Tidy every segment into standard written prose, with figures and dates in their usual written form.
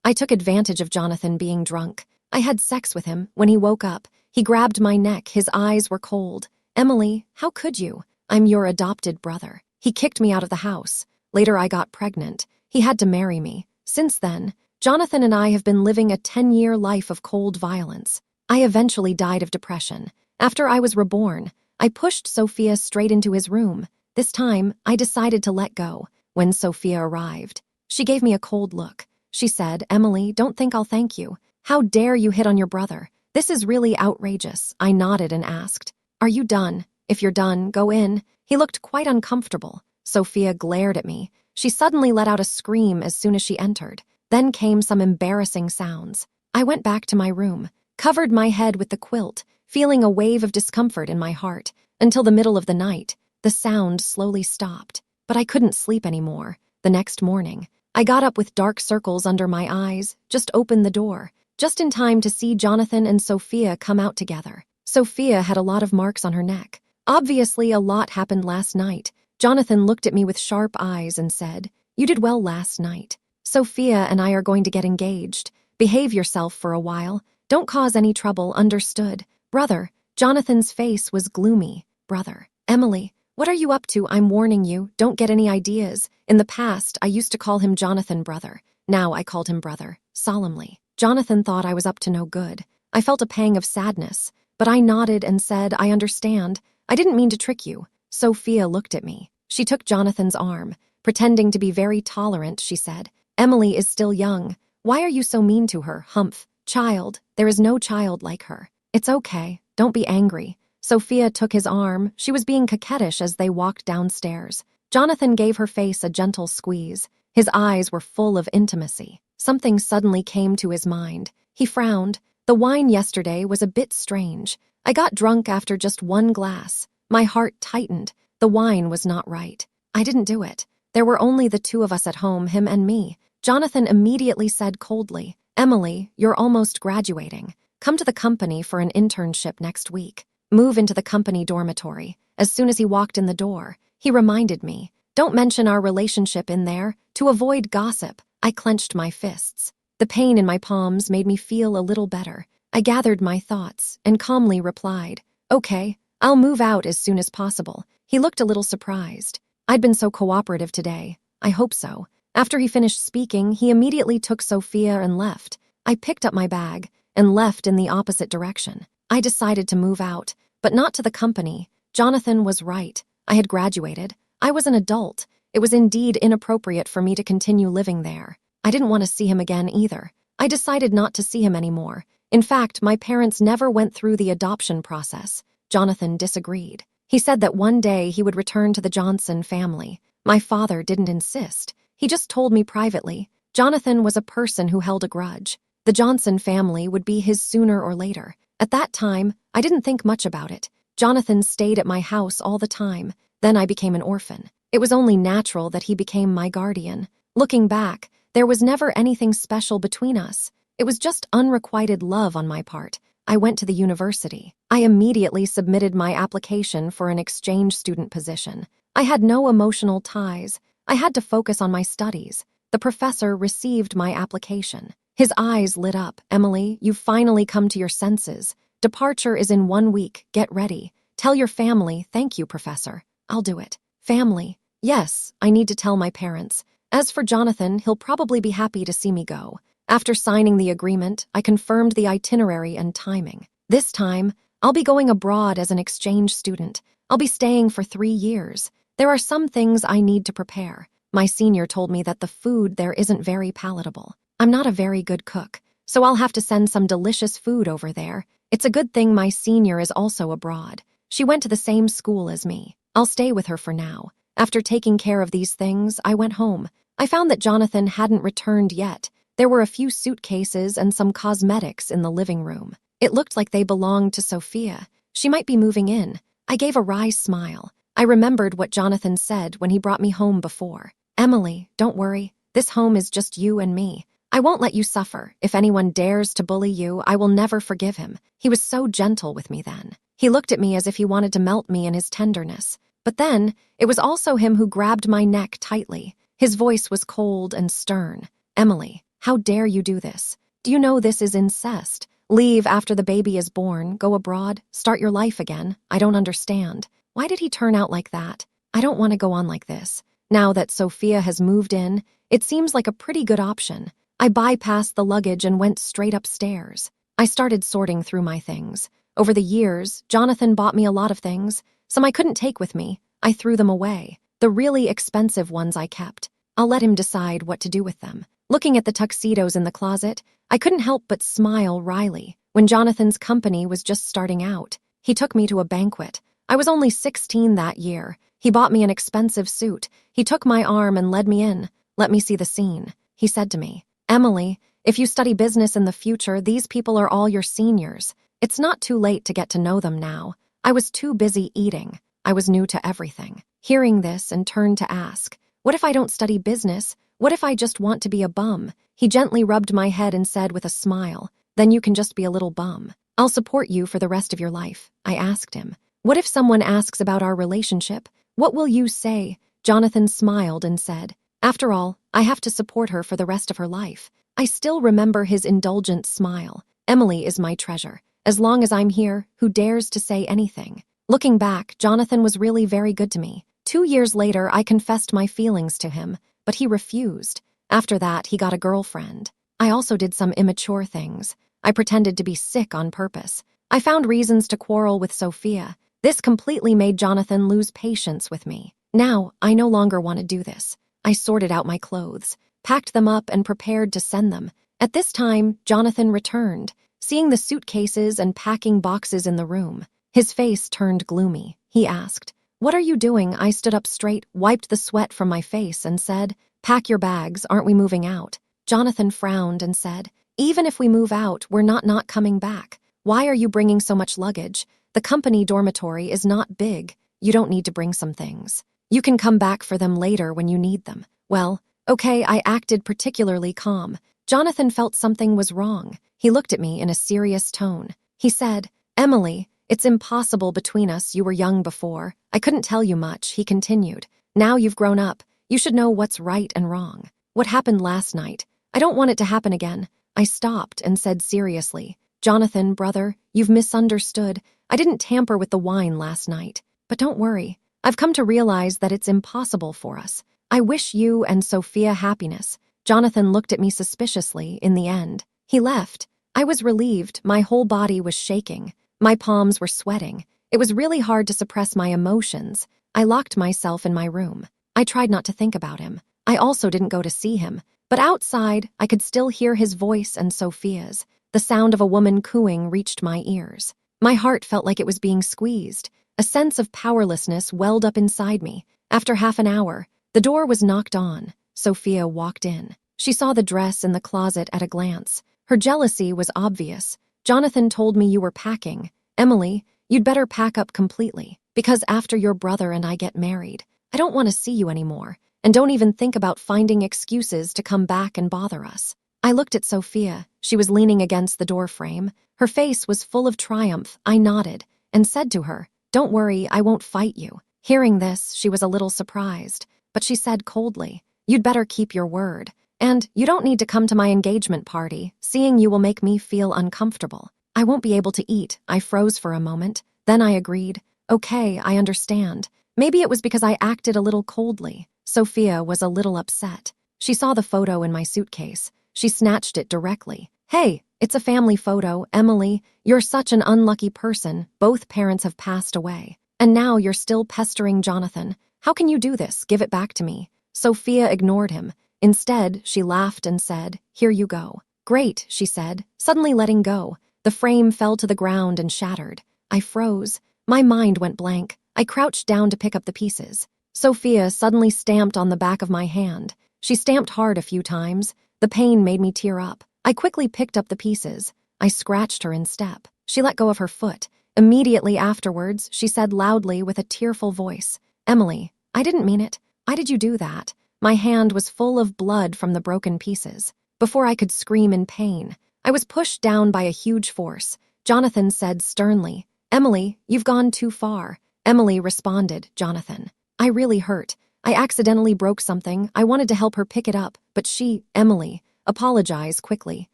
I took advantage of Jonathan being drunk. I had sex with him. When he woke up, he grabbed my neck. His eyes were cold. Emily, how could you? I'm your adopted brother. He kicked me out of the house. Later, I got pregnant. He had to marry me. Since then, Jonathan and I have been living a 10-year life of cold violence. I eventually died of depression. After I was reborn, I pushed Sophia straight into his room. This time, I decided to let go. When Sophia arrived, she gave me a cold look. She said, Emily, don't think I'll thank you. How dare you hit on your brother? This is really outrageous. I nodded and asked, are you done? If you're done, go in. He looked quite uncomfortable. Sophia glared at me. She suddenly let out a scream as soon as she entered. Then came some embarrassing sounds. I went back to my room, covered my head with the quilt, feeling a wave of discomfort in my heart. Until the middle of the night, the sound slowly stopped. But I couldn't sleep anymore. The next morning, I got up with dark circles under my eyes, just opened the door, just in time to see Jonathan and Sophia come out together. Sophia had a lot of marks on her neck. Obviously, a lot happened last night. Jonathan looked at me with sharp eyes and said, you did well last night. Sophia and I are going to get engaged. Behave yourself for a while. Don't cause any trouble, understood? Brother. Jonathan's face was gloomy. Brother. Emily, what are you up to? I'm warning you, don't get any ideas. In the past, I used to call him Jonathan brother. Now I called him brother, solemnly. Jonathan thought I was up to no good. I felt a pang of sadness, but I nodded and said, I understand. I didn't mean to trick you. Sophia looked at me. She took Jonathan's arm. Pretending to be very tolerant, she said, Emily is still young. Why are you so mean to her, humph? Child, there is no child like her. It's okay, don't be angry. Sophia took his arm. She was being coquettish as they walked downstairs. Jonathan gave her face a gentle squeeze. His eyes were full of intimacy. Something suddenly came to his mind. He frowned. The wine yesterday was a bit strange. I got drunk after just one glass. My heart tightened. The wine was not right. I didn't do it. There were only the two of us at home, him and me. Jonathan immediately said coldly, Emily, you're almost graduating. Come to the company for an internship next week. Move into the company dormitory. As soon as he walked in the door, he reminded me, don't mention our relationship in there, to avoid gossip. I clenched my fists. The pain in my palms made me feel a little better. I gathered my thoughts and calmly replied, okay, I'll move out as soon as possible. He looked a little surprised. I'd been so cooperative today. I hope so. After he finished speaking, he immediately took Sophia and left. I picked up my bag and left in the opposite direction. I decided to move out, but not to the company. Jonathan was right. I had graduated. I was an adult. It was indeed inappropriate for me to continue living there. I didn't want to see him again either. I decided not to see him anymore. In fact, my parents never went through the adoption process. Jonathan disagreed. He said that one day he would return to the Johnson family. My father didn't insist. He just told me privately. Jonathan was a person who held a grudge. The Johnson family would be his sooner or later. At that time, I didn't think much about it. Jonathan stayed at my house all the time. Then I became an orphan. It was only natural that he became my guardian. Looking back, there was never anything special between us. It was just unrequited love on my part. I went to the university. I immediately submitted my application for an exchange student position. I had no emotional ties. I had to focus on my studies. The professor received my application. His eyes lit up. Emily, you've finally come to your senses. Departure is in 1 week. Get ready. Tell your family. Thank you, Professor. I'll do it. Family. Yes, I need to tell my parents. As for Jonathan, he'll probably be happy to see me go. After signing the agreement, I confirmed the itinerary and timing. This time, I'll be going abroad as an exchange student. I'll be staying for 3 years. There are some things I need to prepare. My senior told me that the food there isn't very palatable. I'm not a very good cook, so I'll have to send some delicious food over there. It's a good thing my senior is also abroad. She went to the same school as me. I'll stay with her for now. After taking care of these things, I went home. I found that Jonathan hadn't returned yet. There were a few suitcases and some cosmetics in the living room. It looked like they belonged to Sophia. She might be moving in. I gave a wry smile. I remembered what Jonathan said when he brought me home before. Emily, don't worry. This home is just you and me. I won't let you suffer. If anyone dares to bully you, I will never forgive him. He was so gentle with me then. He looked at me as if he wanted to melt me in his tenderness. But then, it was also him who grabbed my neck tightly. His voice was cold and stern. Emily, How dare you do this? Do you know this is incest? Leave after the baby is born, go abroad, start your life again. I don't understand. Why did he turn out like that? I don't want to go on like this. Now that Sophia has moved in, it seems like a pretty good option. I bypassed the luggage and went straight upstairs. I started sorting through my things. Over the years, Jonathan bought me a lot of things. Some I couldn't take with me. I threw them away. The really expensive ones I kept. I'll let him decide what to do with them. Looking at the tuxedos in the closet, I couldn't help but smile wryly. When Jonathan's company was just starting out, he took me to a banquet. I was only 16 that year. He bought me an expensive suit. He took my arm and led me in. Let me see the scene. He said to me, Emily, if you study business in the future, these people are all your seniors. It's not too late to get to know them now. I was too busy eating. I was new to everything. Hearing this and turned to ask, what if I don't study business? What if I just want to be a bum? He gently rubbed my head and said with a smile, then you can just be a little bum. I'll support you for the rest of your life. I asked him, what if someone asks about our relationship? What will you say? Jonathan smiled and said, after all, I have to support her for the rest of her life. I still remember his indulgent smile. Emily is my treasure. As long as I'm here, who dares to say anything? Looking back, Jonathan was really very good to me. 2 years later, I confessed my feelings to him, but he refused. After that, he got a girlfriend. I also did some immature things. I pretended to be sick on purpose. I found reasons to quarrel with Sophia. This completely made Jonathan lose patience with me. Now, I no longer want to do this. I sorted out my clothes, packed them up, and prepared to send them. At this time, Jonathan returned, seeing the suitcases and packing boxes in the room. His face turned gloomy. He asked, what are you doing? I stood up straight, wiped the sweat from my face, and said, pack your bags, aren't we moving out? Jonathan frowned and said, even if we move out, we're not coming back. Why are you bringing so much luggage? The company dormitory is not big. You don't need to bring some things. You can come back for them later when you need them. Well, okay, I acted particularly calm. Jonathan felt something was wrong. He looked at me in a serious tone. He said, Emily, it's impossible between us. You were young before. I couldn't tell you much, he continued. Now you've grown up. You should know what's right and wrong. What happened last night? I don't want it to happen again. I stopped and said seriously, Jonathan, brother, you've misunderstood. I didn't tamper with the wine last night. But don't worry. I've come to realize that it's impossible for us. I wish you and Sophia happiness. Jonathan looked at me suspiciously in the end. He left. I was relieved. My whole body was shaking. My palms were sweating. It was really hard to suppress my emotions. I locked myself in my room. I tried not to think about him. I also didn't go to see him. But outside, I could still hear his voice and Sophia's. The sound of a woman cooing reached my ears. My heart felt like it was being squeezed. A sense of powerlessness welled up inside me. After half an hour, the door was knocked on. Sophia walked in. She saw the dress in the closet at a glance. Her jealousy was obvious. Jonathan told me you were packing. Emily, you'd better pack up completely, because after your brother and I get married, I don't want to see you anymore, and don't even think about finding excuses to come back and bother us. I looked at Sophia. She was leaning against the door frame. Her face was full of triumph. I nodded and said to her, don't worry, I won't fight you. Hearing this, she was a little surprised, but she said coldly, you'd better keep your word. And you don't need to come to my engagement party. Seeing you will make me feel uncomfortable. I won't be able to eat. I froze for a moment. Then I agreed. Okay, I understand. Maybe it was because I acted a little coldly. Sophia was a little upset. She saw the photo in my suitcase. She snatched it directly. Hey, it's a family photo. Emily, you're such an unlucky person. Both parents have passed away. And now you're still pestering Jonathan. How can you do this? Give it back to me. Sophia ignored him. Instead, she laughed and said, here you go. Great, she said, suddenly letting go. The frame fell to the ground and shattered. I froze. My mind went blank. I crouched down to pick up the pieces. Sophia suddenly stamped on the back of my hand. She stamped hard a few times. The pain made me tear up. I quickly picked up the pieces. I scratched her in step. She let go of her foot. Immediately afterwards, she said loudly with a tearful voice, Emily, I didn't mean it. Why did you do that? My hand was full of blood from the broken pieces. Before I could scream in pain, I was pushed down by a huge force. Jonathan said sternly, Emily, you've gone too far. Emily responded, Jonathan, I really hurt. I accidentally broke something. I wanted to help her pick it up, but Emily, Apologize quickly.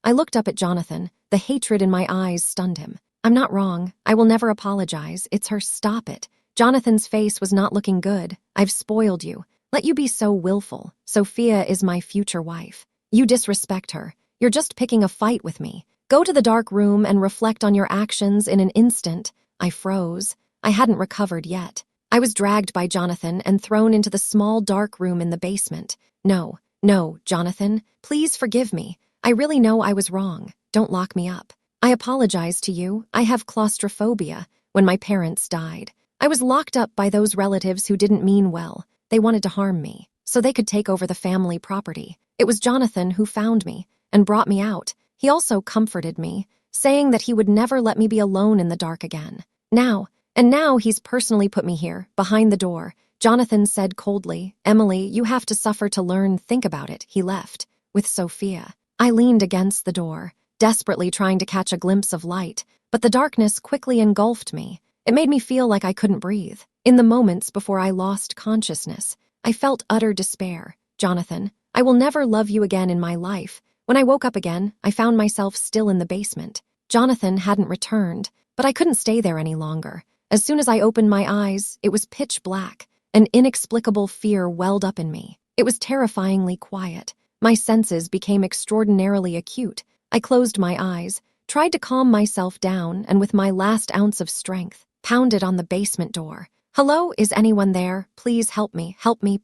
I looked up at Jonathan. The hatred in my eyes stunned him. I'm not wrong. I will never apologize. It's her. Stop it. Jonathan's face was not looking good. I've spoiled you. Let you be so willful. Sophia is my future wife. You disrespect her. You're just picking a fight with me. Go to the dark room and reflect on your actions in an instant. I froze. I hadn't recovered yet. I was dragged by Jonathan and thrown into the small dark room in the basement. No, Jonathan, please forgive me. I really know I was wrong. Don't lock me up. I apologize to you. I have claustrophobia. When my parents died, I was locked up by those relatives who didn't mean well. They wanted to harm me, so they could take over the family property. It was Jonathan who found me and brought me out. He also comforted me, saying that he would never let me be alone in the dark again. Now he's personally put me here, behind the door. Jonathan said coldly, Emily, you have to suffer to learn. Think about it. He left with Sophia. I leaned against the door, desperately trying to catch a glimpse of light, but the darkness quickly engulfed me. It made me feel like I couldn't breathe. In the moments before I lost consciousness, I felt utter despair. Jonathan, I will never love you again in my life. When I woke up again, I found myself still in the basement. Jonathan hadn't returned, but I couldn't stay there any longer. As soon as I opened my eyes, it was pitch black. An inexplicable fear welled up in me. It was terrifyingly quiet. My senses became extraordinarily acute. I closed my eyes, tried to calm myself down, and with my last ounce of strength, pounded on the basement door. Hello, is anyone there? Please help me,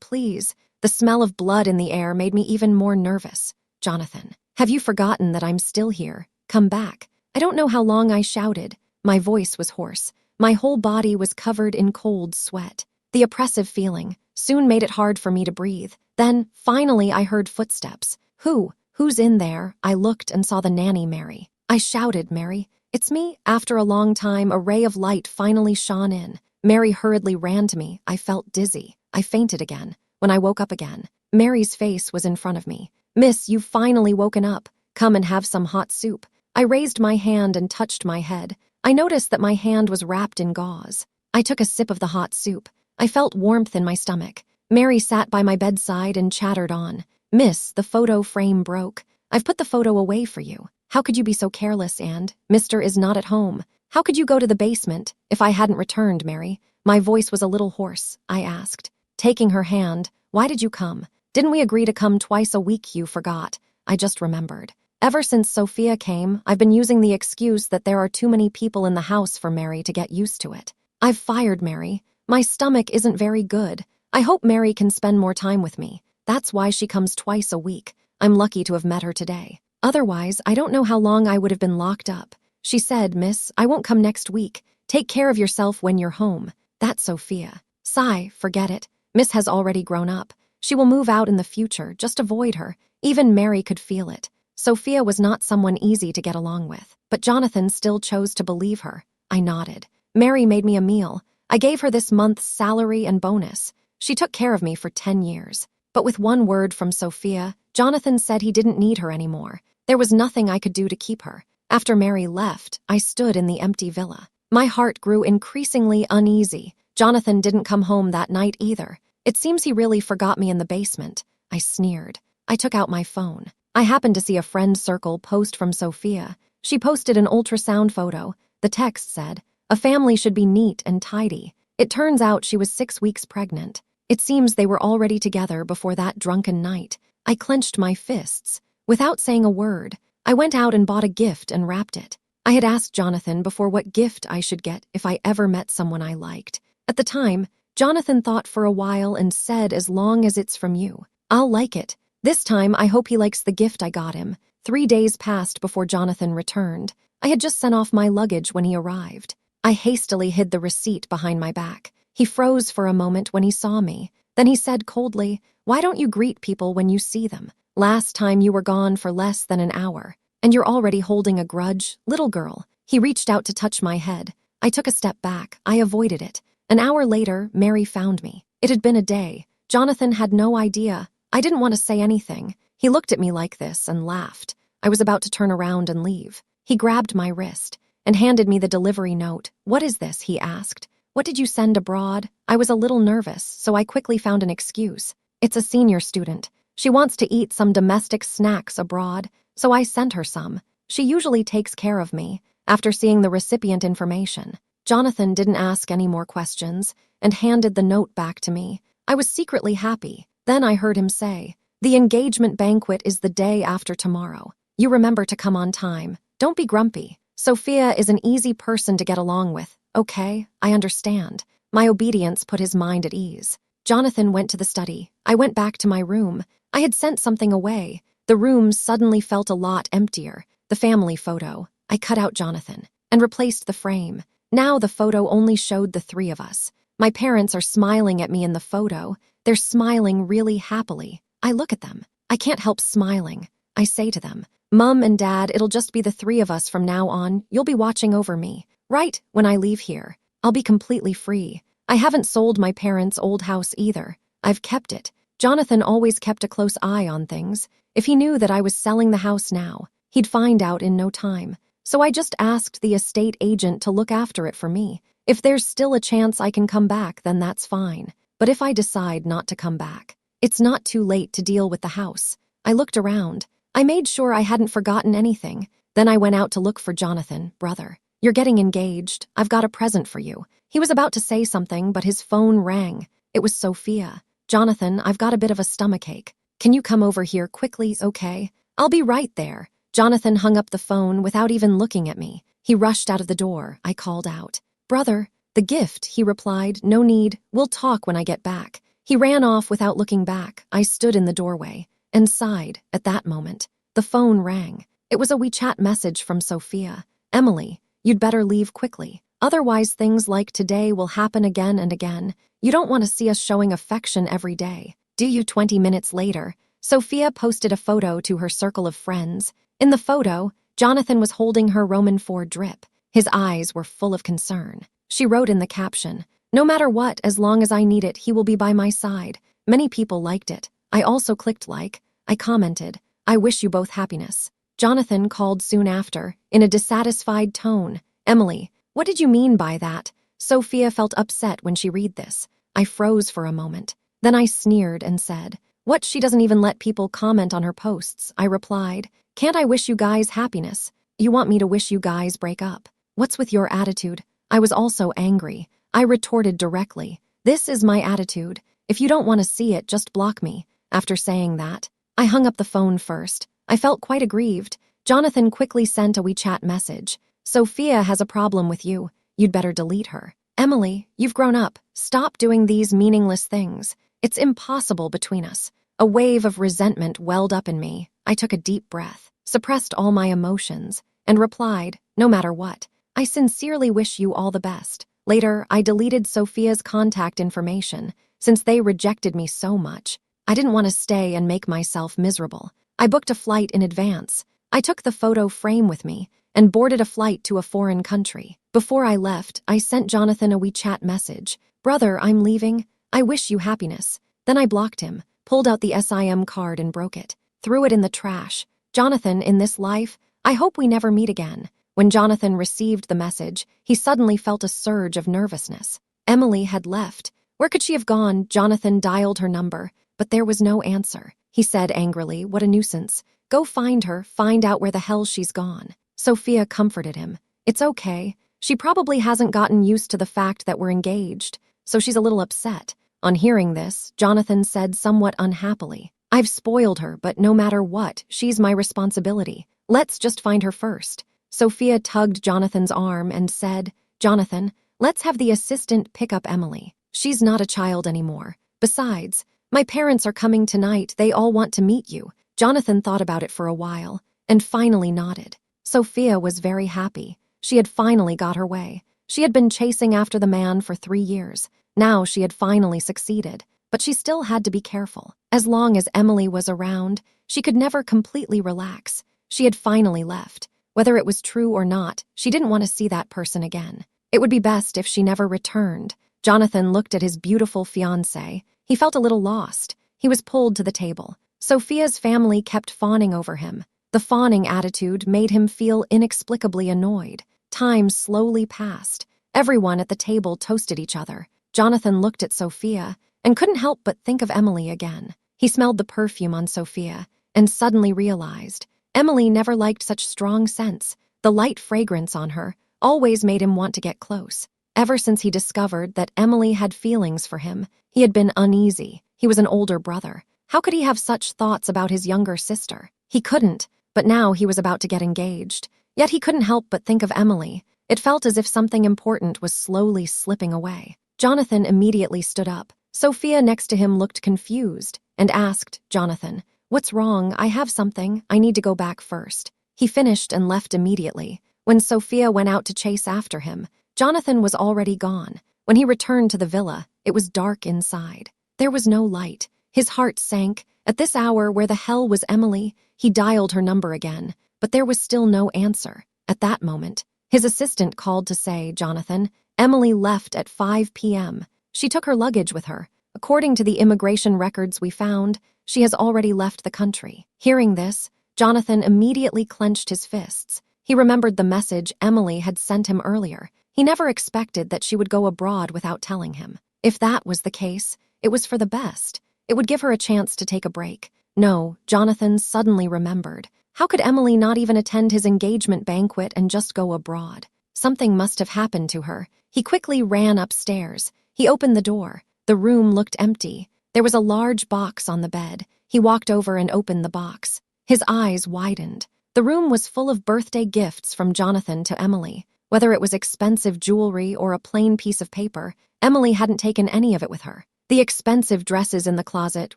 please. The smell of blood in the air made me even more nervous. Jonathan, have you forgotten that I'm still here? Come back. I don't know how long I shouted. My voice was hoarse. My whole body was covered in cold sweat. The oppressive feeling soon made it hard for me to breathe. Then, finally, I heard footsteps. Who's in there? I looked and saw the nanny, Mary. I shouted, Mary, it's me. After a long time, a ray of light finally shone in. Mary hurriedly ran to me. I felt dizzy. I fainted again. When I woke up again, Mary's face was in front of me. Miss, you've finally woken up. Come and have some hot soup. I raised my hand and touched my head. I noticed that my hand was wrapped in gauze. I took a sip of the hot soup. I felt warmth in my stomach. Mary sat by my bedside and chattered on. Miss, the photo frame broke. I've put the photo away for you. How could you be so careless, and Mr. is not at home? How could you go to the basement if I hadn't returned, Mary? My voice was a little hoarse. I asked, taking her hand, why did you come? Didn't we agree to come twice a week? You forgot. I just remembered. Ever since Sophia came, I've been using the excuse that there are too many people in the house for Mary to get used to it. I've fired Mary. My stomach isn't very good. I hope Mary can spend more time with me. That's why she comes twice a week. I'm lucky to have met her today. Otherwise, I don't know how long I would have been locked up. She said, Miss, I won't come next week. Take care of yourself when you're home. That's Sophia. Sigh, forget it. Miss has already grown up. She will move out in the future. Just avoid her. Even Mary could feel it. Sophia was not someone easy to get along with, but Jonathan still chose to believe her. I nodded. Mary made me a meal. I gave her this month's salary and bonus. She took care of me for 10 years. But with one word from Sophia, Jonathan said he didn't need her anymore. There was nothing I could do to keep her. After Mary left, I stood in the empty villa. My heart grew increasingly uneasy. Jonathan didn't come home that night either. It seems he really forgot me in the basement. I sneered. I took out my phone. I happened to see a friend circle post from Sophia. She posted an ultrasound photo. The text said, a family should be neat and tidy. It turns out she was 6 weeks pregnant. It seems they were already together before that drunken night. I clenched my fists. Without saying a word, I went out and bought a gift and wrapped it. I had asked Jonathan before what gift I should get if I ever met someone I liked. At the time, Jonathan thought for a while and said, as long as it's from you, I'll like it. This time, I hope he likes the gift I got him. 3 days passed before Jonathan returned. I had just sent off my luggage when he arrived. I hastily hid the receipt behind my back. He froze for a moment when he saw me. Then he said coldly, why don't you greet people when you see them? Last time you were gone for less than an hour, and you're already holding a grudge, little girl. He reached out to touch my head. I took a step back. I avoided it. An hour later, Mary found me. It had been a day. Jonathan had no idea. I didn't want to say anything. He looked at me like this and laughed. I was about to turn around and leave. He grabbed my wrist and handed me the delivery note. What is this? He asked. What did you send abroad? I was a little nervous, so I quickly found an excuse. It's a senior student. She wants to eat some domestic snacks abroad, so I sent her some. She usually takes care of me. After seeing the recipient information, Jonathan didn't ask any more questions and handed the note back to me. I was secretly happy. Then I heard him say, "The engagement banquet is the day after tomorrow. You remember to come on time. Don't be grumpy. Sophia is an easy person to get along with. Okay, I understand." My obedience put his mind at ease. Jonathan went to the study. I went back to my room. I had sent something away. The room suddenly felt a lot emptier. The family photo. I cut out Jonathan and replaced the frame. Now the photo only showed the three of us. My parents are smiling at me in the photo. They're smiling really happily. I look at them. I can't help smiling. I say to them, "Mom and Dad, it'll just be the three of us from now on. You'll be watching over me. Right when I leave here, I'll be completely free. I haven't sold my parents' old house either. I've kept it. Jonathan always kept a close eye on things. If he knew that I was selling the house now, he'd find out in no time. So I just asked the estate agent to look after it for me. If there's still a chance I can come back, then that's fine. But if I decide not to come back, it's not too late to deal with the house." I looked around. I made sure I hadn't forgotten anything. Then I went out to look for Jonathan. "Brother, you're getting engaged. I've got a present for you." He was about to say something, but his phone rang. It was Sophia. "Jonathan, I've got a bit of a stomachache. Can you come over here quickly, okay? I'll be right there." Jonathan hung up the phone without even looking at me. He rushed out of the door. I called out, "Brother, the gift," he replied. "No need. We'll talk when I get back." He ran off without looking back. I stood in the doorway and sighed at that moment. The phone rang. It was a WeChat message from Sophia. "Emily, you'd better leave quickly. Otherwise, things like today will happen again and again. You don't want to see us showing affection every day, do you?" 20 minutes later, Sophia posted a photo to her circle of friends. In the photo, Jonathan was holding her Roman IV drip. His eyes were full of concern. She wrote in the caption, "No matter what, as long as I need it, he will be by my side." Many people liked it. I also clicked like. I commented, "I wish you both happiness." Jonathan called soon after, in a dissatisfied tone. "Emily, what did you mean by that?" Sophia felt upset when she read this. I froze for a moment. Then I sneered and said, "What, she doesn't even let people comment on her posts?" I replied, "Can't I wish you guys happiness? You want me to wish you guys break up? What's with your attitude?" I was also angry. I retorted directly, "This is my attitude. If you don't want to see it, just block me." After saying that, I hung up the phone first. I felt quite aggrieved. Jonathan quickly sent a WeChat message. "Sophia has a problem with you. You'd better delete her. Emily, you've grown up. Stop doing these meaningless things. It's impossible between us." A wave of resentment welled up in me. I took a deep breath, suppressed all my emotions, and replied, "No matter what, I sincerely wish you all the best." Later, I deleted Sophia's contact information. Since they rejected me so much, I didn't want to stay and make myself miserable. I booked a flight in advance. I took the photo frame with me and boarded a flight to a foreign country. Before I left, I sent Jonathan a WeChat message. "Brother, I'm leaving. I wish you happiness." Then I blocked him, pulled out the SIM card and broke it, threw it in the trash. "Jonathan, in this life, I hope we never meet again." When Jonathan received the message, he suddenly felt a surge of nervousness. Emily had left. Where could she have gone? Jonathan dialed her number, but there was no answer. He said angrily, "What a nuisance. Go find her, find out where the hell she's gone." Sophia comforted him. "It's okay. She probably hasn't gotten used to the fact that we're engaged, so she's a little upset." On hearing this, Jonathan said somewhat unhappily, "I've spoiled her, but no matter what, she's my responsibility. Let's just find her first." Sophia tugged Jonathan's arm and said, "Jonathan, let's have the assistant pick up Emily. She's not a child anymore. Besides, my parents are coming tonight. They all want to meet you." Jonathan thought about it for a while and finally nodded. Sophia was very happy. She had finally got her way. She had been chasing after the man for 3 years. Now she had finally succeeded, but she still had to be careful. As long as Emily was around, she could never completely relax. She had finally left. Whether it was true or not, she didn't want to see that person again. It would be best if she never returned. Jonathan looked at his beautiful fiance. He felt a little lost. He was pulled to the table. Sophia's family kept fawning over him. The fawning attitude made him feel inexplicably annoyed. Time slowly passed. Everyone at the table toasted each other. Jonathan looked at Sophia and couldn't help but think of Emily again. He smelled the perfume on Sophia and suddenly realized Emily never liked such strong scents. The light fragrance on her always made him want to get close. Ever since he discovered that Emily had feelings for him, he had been uneasy. He was an older brother. How could he have such thoughts about his younger sister? He couldn't, but now he was about to get engaged. Yet he couldn't help but think of Emily. It felt as if something important was slowly slipping away. Jonathan immediately stood up. Sophia next to him looked confused and asked Jonathan, "What's wrong? I have something. I need to go back first." He finished and left immediately. When Sophia went out to chase after him, Jonathan was already gone. When he returned to the villa, it was dark inside. There was no light. His heart sank. At this hour, where the hell was Emily? He dialed her number again, but there was still no answer. At that moment, his assistant called to say, "Jonathan, Emily left at 5 p.m. She took her luggage with her. According to the immigration records we found, she has already left the country." Hearing this, Jonathan immediately clenched his fists. He remembered the message Emily had sent him earlier. He never expected that she would go abroad without telling him. If that was the case, it was for the best. It would give her a chance to take a break. No, Jonathan suddenly remembered. How could Emily not even attend his engagement banquet and just go abroad? Something must have happened to her. He quickly ran upstairs. He opened the door. The room looked empty. There was a large box on the bed. He walked over and opened the box. His eyes widened. The room was full of birthday gifts from Jonathan to Emily. Whether it was expensive jewelry or a plain piece of paper, Emily hadn't taken any of it with her. The expensive dresses in the closet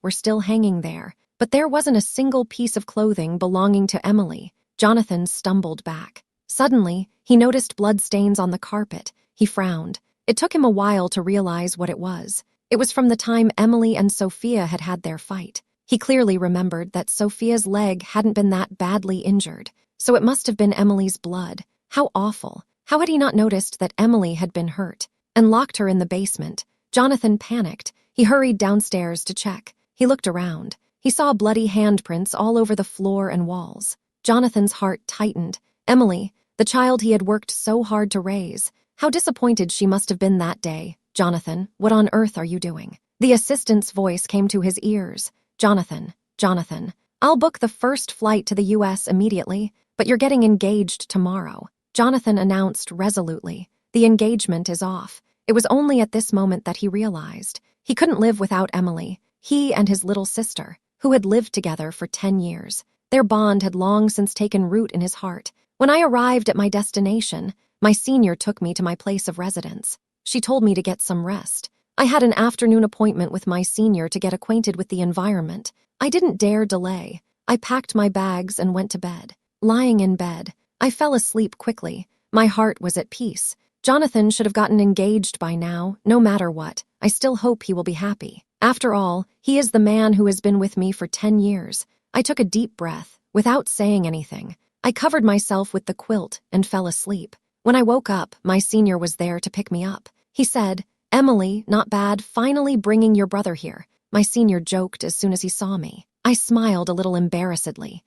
were still hanging there, but there wasn't a single piece of clothing belonging to Emily. Jonathan stumbled back. Suddenly, he noticed bloodstains on the carpet. He frowned. It took him a while to realize what it was. It was from the time Emily and Sophia had had their fight. He clearly remembered that Sophia's leg hadn't been that badly injured, so it must have been Emily's blood. How awful. How had he not noticed that Emily had been hurt and locked her in the basement? Jonathan panicked. He hurried downstairs to check. He looked around. He saw bloody handprints all over the floor and walls. Jonathan's heart tightened. Emily, the child he had worked so hard to raise. How disappointed she must have been that day. "Jonathan, what on earth are you doing?" The assistant's voice came to his ears. Jonathan, I'll book the first flight to the U.S. immediately, but you're getting engaged tomorrow." Jonathan announced resolutely. The engagement is off. It was only at this moment that he realized he couldn't live without Emily. He and his little sister, who had lived together for 10 years. Their bond had long since taken root in his heart. When I arrived at my destination, my senior took me to my place of residence. She told me to get some rest. I had an afternoon appointment with my senior to get acquainted with the environment. I didn't dare delay. I packed my bags and went to bed. Lying in bed, I fell asleep quickly. My heart was at peace. Jonathan should have gotten engaged by now, no matter what. I still hope he will be happy. After all, he is the man who has been with me for 10 years. I took a deep breath. Without saying anything, I covered myself with the quilt and fell asleep. When I woke up, my senior was there to pick me up. He said, "Emily, not bad, finally bringing your brother here." My senior joked as soon as he saw me. I smiled a little embarrassedly.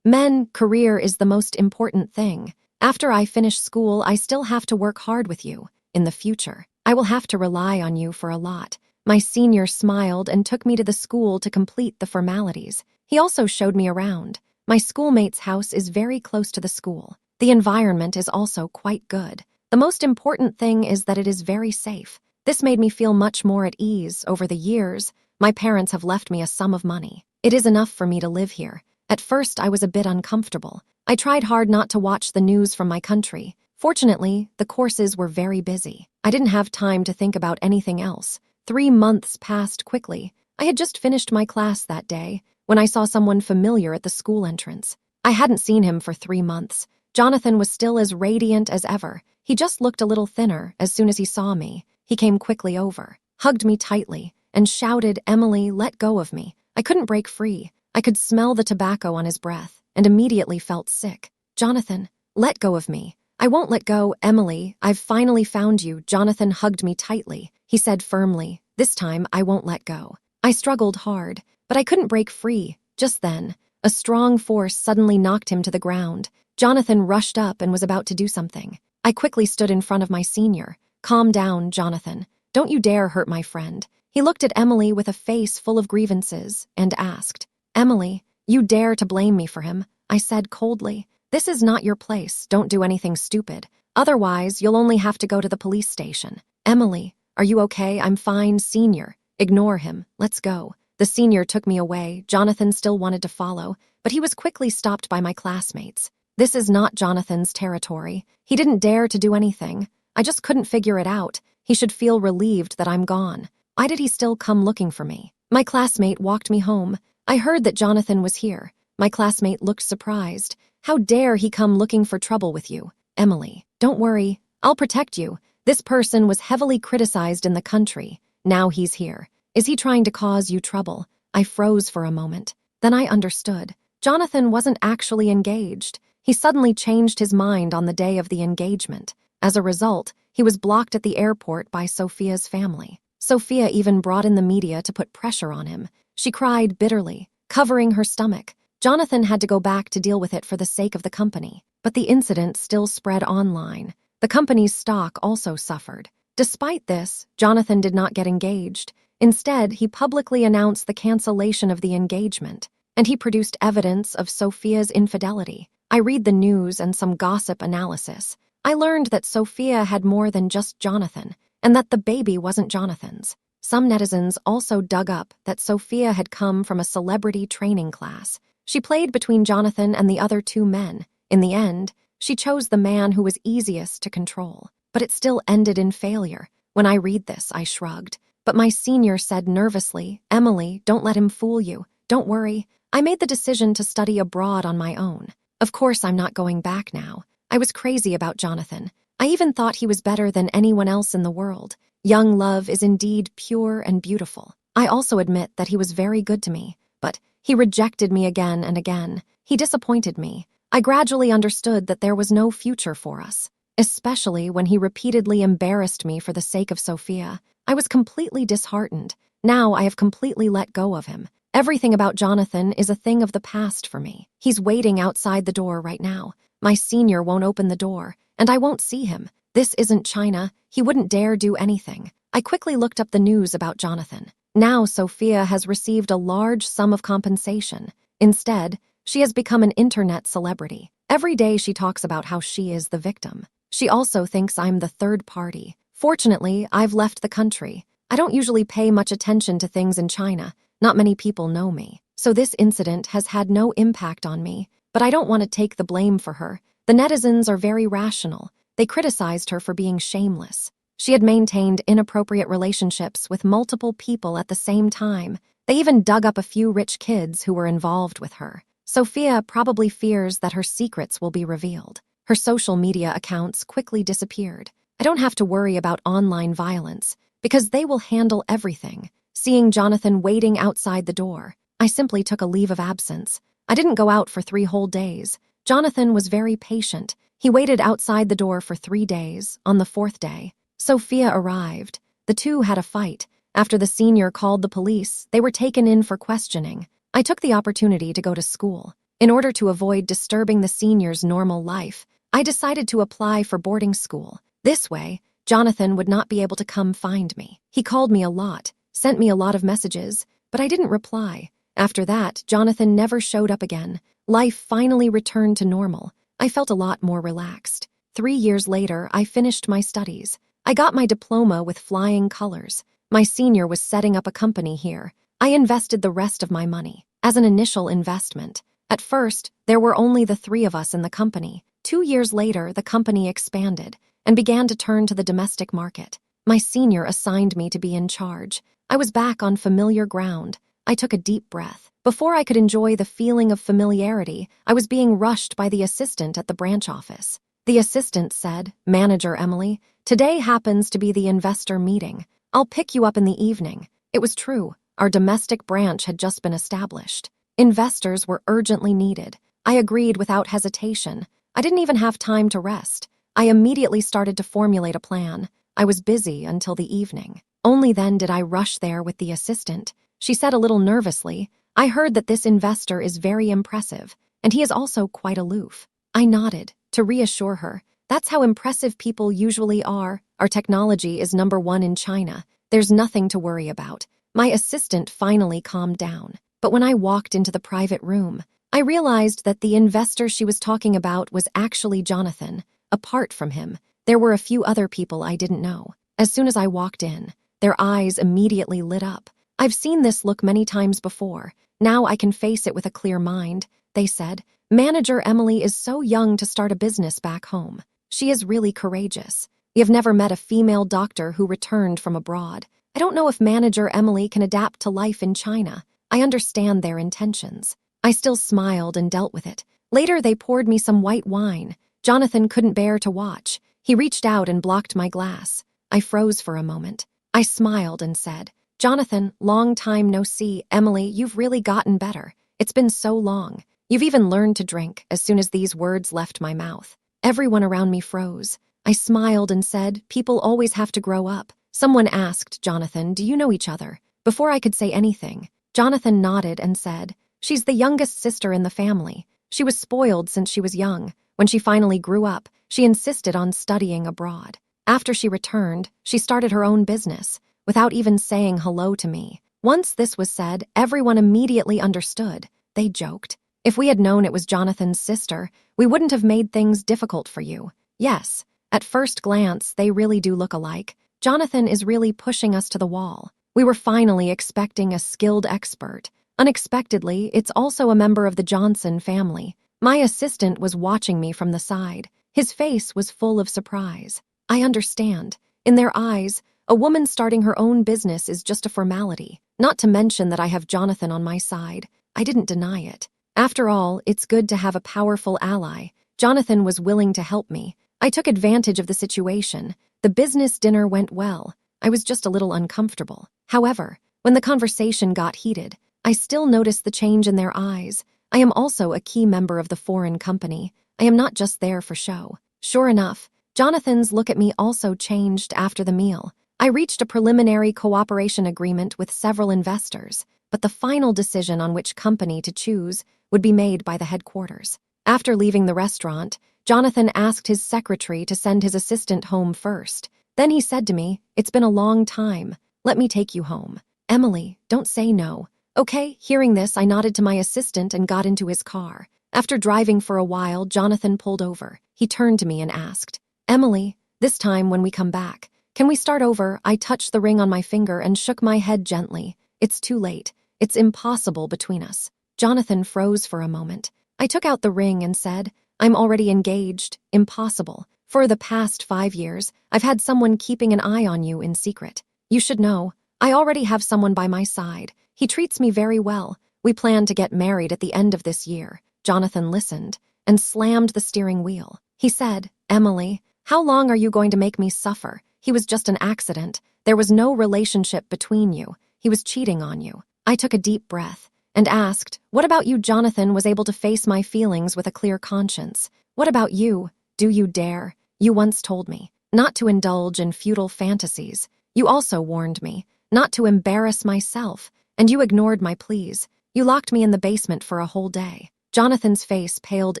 Career is the most important thing. After I finish school, I still have to work hard with you. In the future, I will have to rely on you for a lot. My senior smiled and took me to the school to complete the formalities. He also showed me around. My schoolmate's house is very close to the school. The environment is also quite good. The most important thing is that it is very safe. This made me feel much more at ease. Over the years, my parents have left me a sum of money. It is enough for me to live here. At first, I was a bit uncomfortable. I tried hard not to watch the news from my country. Fortunately, the courses were very busy. I didn't have time to think about anything else. 3 months passed quickly. I had just finished my class that day when I saw someone familiar at the school entrance. I hadn't seen him for 3 months. Jonathan was still as radiant as ever. He just looked a little thinner as soon as he saw me. He came quickly over, hugged me tightly, and shouted, "Emily, let go of me." I couldn't break free. I could smell the tobacco on his breath and immediately felt sick. "Jonathan, let go of me." "I won't let go, Emily. I've finally found you." Jonathan hugged me tightly. He said firmly, "This time I won't let go." I struggled hard, but I couldn't break free. Just then, a strong force suddenly knocked him to the ground. Jonathan rushed up and was about to do something. I quickly stood in front of my senior. "Calm down, Jonathan. Don't you dare hurt my friend. He looked at Emily with a face full of grievances and asked, "Emily, you dare to blame me for him?" I said coldly, "This is not your place. Don't do anything stupid. Otherwise, you'll only have to go to the police station." "Emily, are you okay? I'm fine, Senior. Ignore him. Let's go." The senior took me away. Jonathan still wanted to follow, but he was quickly stopped by my classmates. "This is not Jonathan's territory. He didn't dare to do anything. I just couldn't figure it out. He should feel relieved that I'm gone. Why did he still come looking for me?" My classmate walked me home. I heard that Jonathan was here. My classmate looked surprised. "How dare he come looking for trouble with you?" "Emily, don't worry. I'll protect you. This person was heavily criticized in the country. Now he's here. Is he trying to cause you trouble?" I froze for a moment. Then I understood. Jonathan wasn't actually engaged. He suddenly changed his mind on the day of the engagement. As a result, he was blocked at the airport by Sophia's family. Sophia even brought in the media to put pressure on him. She cried bitterly, covering her stomach. Jonathan had to go back to deal with it for the sake of the company. But the incident still spread online. The company's stock also suffered. Despite this, Jonathan did not get engaged. Instead, he publicly announced the cancellation of the engagement, and he produced evidence of Sophia's infidelity. I read the news and some gossip analysis. I learned that Sophia had more than just Jonathan, and that the baby wasn't Jonathan's. Some netizens also dug up that Sophia had come from a celebrity training class. She played between Jonathan and the other two men. In the end, she chose the man who was easiest to control. But it still ended in failure. When I read this, I shrugged. But my senior said nervously, "Emily, don't let him fool you. Don't worry. I made the decision to study abroad on my own. Of course, I'm not going back now. I was crazy about Jonathan. I even thought he was better than anyone else in the world. Young love is indeed pure and beautiful. I also admit that he was very good to me, but he rejected me again and again. He disappointed me. I gradually understood that there was no future for us, especially when he repeatedly embarrassed me for the sake of Sophia. I was completely disheartened. Now I have completely let go of him. Everything about Jonathan is a thing of the past for me. He's waiting outside the door right now. My senior won't open the door, and I won't see him. This isn't China. He wouldn't dare do anything. I quickly looked up the news about Jonathan. Now Sophia has received a large sum of compensation. Instead, she has become an internet celebrity. Every day she talks about how she is the victim. She also thinks I'm the third party. Fortunately, I've left the country. I don't usually pay much attention to things in China. Not many people know me. So this incident has had no impact on me, but I don't want to take the blame for her. The netizens are very rational. They criticized her for being shameless. She had maintained inappropriate relationships with multiple people at the same time. They even dug up a few rich kids who were involved with her. Sophia probably fears that her secrets will be revealed. Her social media accounts quickly disappeared. I don't have to worry about online violence because they will handle everything. Seeing Jonathan waiting outside the door, I simply took a leave of absence. I didn't go out for 3 whole days. Jonathan was very patient. He waited outside the door for 3 days. On the 4th day, Sophia arrived. The two had a fight. After the senior called the police, they were taken in for questioning. I took the opportunity to go to school. In order to avoid disturbing the senior's normal life, I decided to apply for boarding school. This way, Jonathan would not be able to come find me. He called me a lot, sent me a lot of messages, but I didn't reply. After that, Jonathan never showed up again. Life finally returned to normal. I felt a lot more relaxed. 3 years later, I finished my studies. I got my diploma with flying colors. My senior was setting up a company here. I invested the rest of my money as an initial investment. At first, there were only the 3 of us in the company. 2 years later, the company expanded and began to turn to the domestic market. My senior assigned me to be in charge. I was back on familiar ground. I took a deep breath. Before I could enjoy the feeling of familiarity, I was being rushed by the assistant at the branch office. The assistant said, "Manager Emily, today happens to be the investor meeting. I'll pick you up in the evening." It was true. Our domestic branch had just been established. Investors were urgently needed. I agreed without hesitation. I didn't even have time to rest. I immediately started to formulate a plan. I was busy until the evening. Only then did I rush there with the assistant. She said a little nervously, "I heard that this investor is very impressive, and he is also quite aloof." I nodded to reassure her. That's how impressive people usually are. Our technology is #1 in China. There's nothing to worry about. My assistant finally calmed down. But when I walked into the private room, I realized that the investor she was talking about was actually Jonathan. Apart from him, there were a few other people I didn't know. As soon as I walked in, their eyes immediately lit up. I've seen this look many times before. Now I can face it with a clear mind, they said. Manager Emily is so young to start a business back home. She is really courageous. You've never met a female doctor who returned from abroad. I don't know if Manager Emily can adapt to life in China. I understand their intentions. I still smiled and dealt with it. Later, they poured me some white wine. Jonathan couldn't bear to watch. He reached out and blocked my glass. I froze for a moment. I smiled and said, Jonathan, long time no see. Emily, you've really gotten better. It's been so long. You've even learned to drink. As soon as these words left my mouth, everyone around me froze. I smiled and said, people always have to grow up. Someone asked, Jonathan, do you know each other? Before I could say anything, Jonathan nodded and said, she's the youngest sister in the family. She was spoiled since she was young. When she finally grew up, she insisted on studying abroad. After she returned, she started her own business, without even saying hello to me. Once this was said, everyone immediately understood. They joked. If we had known it was Jonathan's sister, we wouldn't have made things difficult for you. Yes, at first glance, they really do look alike. Jonathan is really pushing us to the wall. We were finally expecting a skilled expert. Unexpectedly, it's also a member of the Johnson family. My assistant was watching me from the side. His face was full of surprise. I understand. In their eyes, a woman starting her own business is just a formality. Not to mention that I have Jonathan on my side. I didn't deny it. After all, it's good to have a powerful ally. Jonathan was willing to help me. I took advantage of the situation. The business dinner went well. I was just a little uncomfortable. However, when the conversation got heated, I still noticed the change in their eyes. I am also a key member of the foreign company. I am not just there for show. Sure enough, Jonathan's look at me also changed after the meal. I reached a preliminary cooperation agreement with several investors, but the final decision on which company to choose would be made by the headquarters. After leaving the restaurant, Jonathan asked his secretary to send his assistant home first. Then he said to me, it's been a long time. Let me take you home. Emily, don't say no. Okay, hearing this, I nodded to my assistant and got into his car. After driving for a while, Jonathan pulled over. He turned to me and asked, Emily, this time when we come back, can we start over? I touched the ring on my finger and shook my head gently. It's too late. It's impossible between us. Jonathan froze for a moment. I took out the ring and said, I'm already engaged. Impossible. For the past 5 years, I've had someone keeping an eye on you in secret. You should know, I already have someone by my side. He treats me very well. We plan to get married at the end of this year. Jonathan listened and slammed the steering wheel. He said, Emily, how long are you going to make me suffer? He was just an accident. There was no relationship between you. He was cheating on you. I took a deep breath and asked, what about you? Jonathan was able to face my feelings with a clear conscience. What about you? Do you dare? You once told me not to indulge in futile fantasies. You also warned me not to embarrass myself, and you ignored my pleas. You locked me in the basement for a whole day. Jonathan's face paled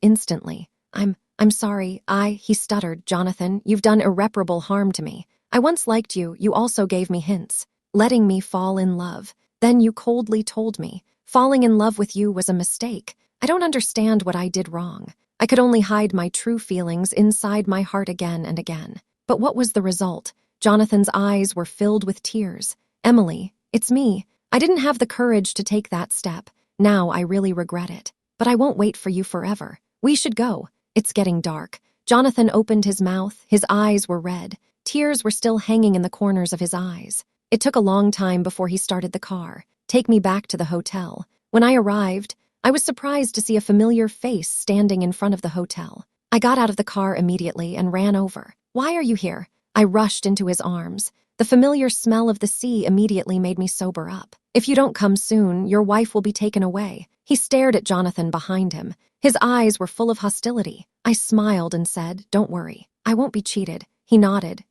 instantly. I'm sorry, he stuttered. Jonathan, you've done irreparable harm to me. I once liked you. You also gave me hints, letting me fall in love. Then you coldly told me falling in love with you was a mistake. I don't understand what I did wrong. I could only hide my true feelings inside my heart again and again. But what was the result? Jonathan's eyes were filled with tears. Emily, it's me. I didn't have the courage to take that step. Now I really regret it. But I won't wait for you forever. We should go. It's getting dark. Jonathan opened his mouth. His eyes were red. Tears were still hanging in the corners of his eyes. It took a long time before he started the car, take me back to the hotel. When I arrived, I was surprised to see a familiar face standing in front of the hotel. I got out of the car immediately and ran over. Why are you here? I rushed into his arms. The familiar smell of the sea immediately made me sober up. If you don't come soon, your wife will be taken away. He stared at Jonathan behind him. His eyes were full of hostility. I smiled and said, don't worry. I won't be cheated. He nodded.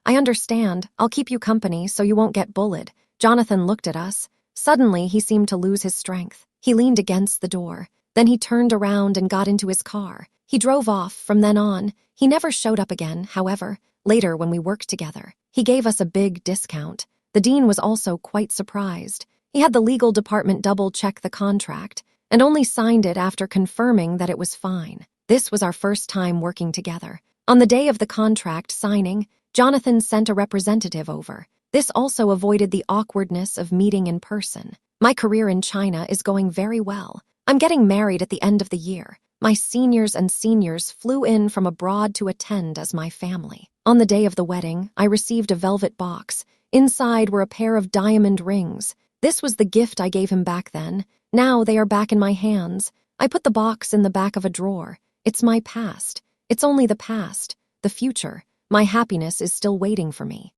I understand. I'll keep you company so you won't get bullied. Jonathan looked at us. Suddenly, he seemed to lose his strength. He leaned against the door. Then he turned around and got into his car. He drove off. From then on, he never showed up again. However, later when we worked together, he gave us a big discount. The dean was also quite surprised. He had the legal department double-check the contract and only signed it after confirming that it was fine. This was our first time working together. On the day of the contract signing, Jonathan sent a representative over. This also avoided the awkwardness of meeting in person. My career in China is going very well. I'm getting married at the end of the year. My seniors and seniors flew in from abroad to attend as my family. On the day of the wedding, I received a velvet box. Inside were a pair of diamond rings. This was the gift I gave him back then. Now they are back in my hands. I put the box in the back of a drawer. It's my past. It's only the past. The future. My happiness is still waiting for me.